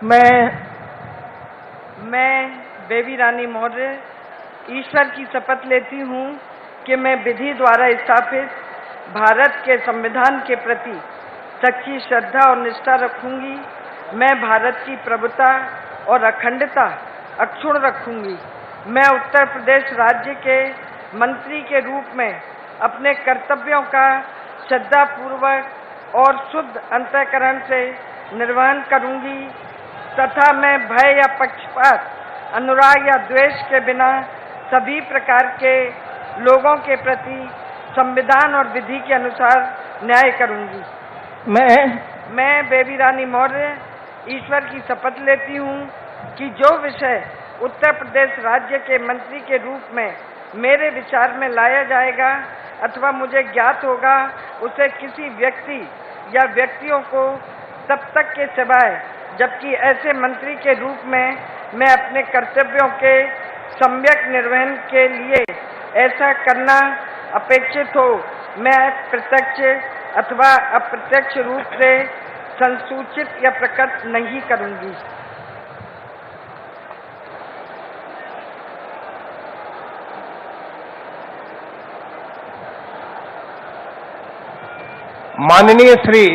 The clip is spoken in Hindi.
मैं बेबी रानी मौर्य ईश्वर की शपथ लेती हूँ कि मैं विधि द्वारा स्थापित भारत के संविधान के प्रति सच्ची श्रद्धा और निष्ठा रखूंगी। मैं भारत की प्रभुता और अखंडता अक्षुण्ण रखूंगी। मैं उत्तर प्रदेश राज्य के मंत्री के रूप में अपने कर्तव्यों का श्रद्धापूर्वक और शुद्ध अंतःकरण से निर्वहन करूंगी तथा मैं भय या पक्षपात, अनुराग या द्वेष के बिना सभी प्रकार के लोगों के प्रति संविधान और विधि के अनुसार न्याय करूंगी। मैं बेबी रानी मौर्य ईश्वर की शपथ लेती हूँ कि जो विषय उत्तर प्रदेश राज्य के मंत्री के रूप में मेरे विचार में लाया जाएगा अथवा मुझे ज्ञात होगा, उसे किसी व्यक्ति या व्यक्तियों को तब तक के सिवाय जबकि ऐसे मंत्री के रूप में मैं अपने कर्तव्यों के सम्यक निर्वहन के लिए ऐसा करना अपेक्षित हो, मैं प्रत्यक्ष अथवा अप्रत्यक्ष रूप से संसूचित या प्रकट नहीं करूंगी। माननीय श्री